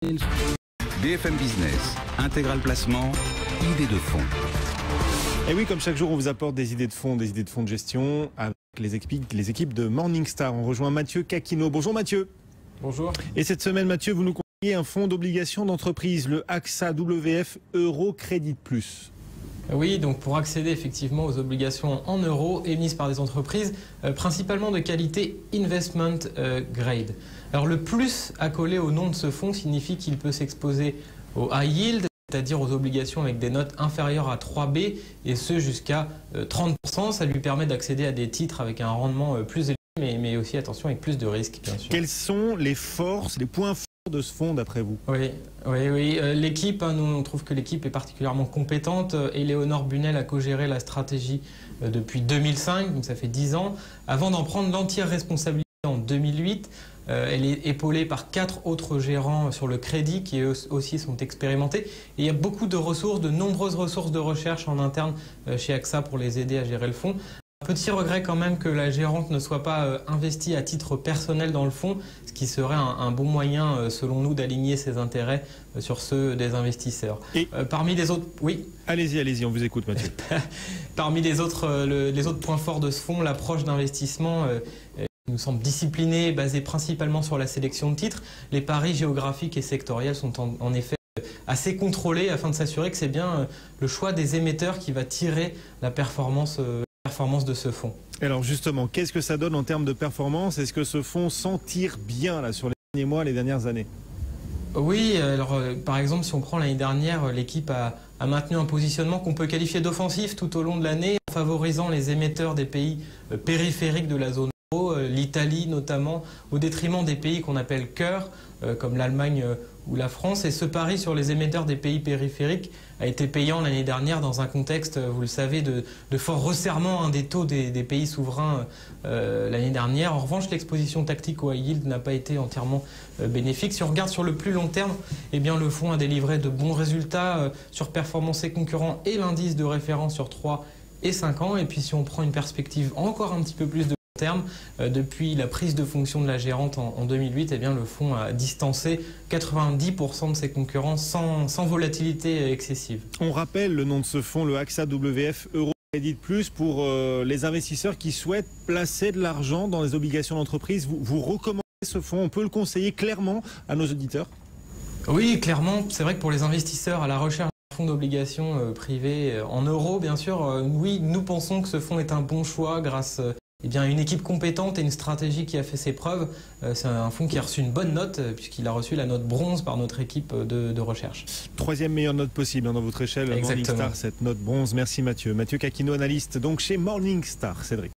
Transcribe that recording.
BFM Business, Intégral Placement, idées de fonds. Et oui, comme chaque jour, on vous apporte des idées de fonds de gestion avec les équipes de Morningstar. On rejoint Mathieu Caquino. Bonjour Mathieu. Bonjour. Et cette semaine, Mathieu, vous nous conseillez un fonds d'obligation d'entreprise, le AXA WF Euro Crédit Plus. Oui, donc pour accéder effectivement aux obligations en euros émises par des entreprises, principalement de qualité investment grade. Alors le plus accolé au nom de ce fonds signifie qu'il peut s'exposer au high yield, c'est-à-dire aux obligations avec des notes inférieures à 3B, et ce jusqu'à 30%. Ça lui permet d'accéder à des titres avec un rendement plus élevé, mais aussi, attention, avec plus de risques, bien sûr. Quelles sont les forces, les points forts de ce fonds d'après vous? Oui. L'équipe, nous on trouve que l'équipe est particulièrement compétente. Éléonore Bunel a co-géré la stratégie depuis 2005, donc ça fait 10 ans. Avant d'en prendre l'entière responsabilité en 2008, elle est épaulée par 4 autres gérants sur le crédit qui eux aussi sont expérimentés. Et il y a beaucoup de ressources, de nombreuses ressources de recherche en interne chez AXA pour les aider à gérer le fonds. Petit regret quand même que la gérante ne soit pas investie à titre personnel dans le fonds, ce qui serait un bon moyen, selon nous, d'aligner ses intérêts sur ceux des investisseurs. Et parmi les autres... Oui. Allez-y, on vous écoute Mathieu. Parmi les autres points forts de ce fonds, l'approche d'investissement nous semble disciplinée, basée principalement sur la sélection de titres. Les paris géographiques et sectoriels sont en effet assez contrôlés afin de s'assurer que c'est bien le choix des émetteurs qui va tirer la performance de ce fonds. Alors justement, qu'est-ce que ça donne en termes de performance? Est-ce que ce fonds s'en tire bien là, sur les derniers mois, les dernières années? Oui, alors par exemple, si on prend l'année dernière, l'équipe a maintenu un positionnement qu'on peut qualifier d'offensif tout au long de l'année, en favorisant les émetteurs des pays périphériques de la zone euro, l'Italie notamment, au détriment des pays qu'on appelle cœur, comme l'Allemagne ou la France. Et ce pari sur les émetteurs des pays périphériques a été payant l'année dernière dans un contexte, vous le savez, de fort resserrement des taux des pays souverains l'année dernière. En revanche, l'exposition tactique au high yield n'a pas été entièrement bénéfique. Si on regarde sur le plus long terme, eh bien, le fonds a délivré de bons résultats, surperformant ses concurrents et l'indice de référence sur 3 et 5 ans. Et puis si on prend une perspective encore un petit peu plus de terme, depuis la prise de fonction de la gérante en 2008, eh bien, le fonds a distancé 90% de ses concurrents sans volatilité excessive. On rappelle le nom de ce fonds, le AXA WF Euro Crédit Plus, pour les investisseurs qui souhaitent placer de l'argent dans les obligations d'entreprise. Vous recommandez ce fonds? On peut le conseiller clairement à nos auditeurs? Oui, clairement. C'est vrai que pour les investisseurs à la recherche d'un fonds d'obligations privés en euros, bien sûr, oui, nous pensons que ce fonds est un bon choix grâce à une équipe compétente et une stratégie qui a fait ses preuves. C'est un fonds qui a reçu une bonne note puisqu'il a reçu la note bronze par notre équipe de recherche. 3e meilleure note possible dans votre échelle. Morningstar, cette note bronze. Merci Mathieu. Mathieu Caquino, analyste donc chez Morningstar. Cédric.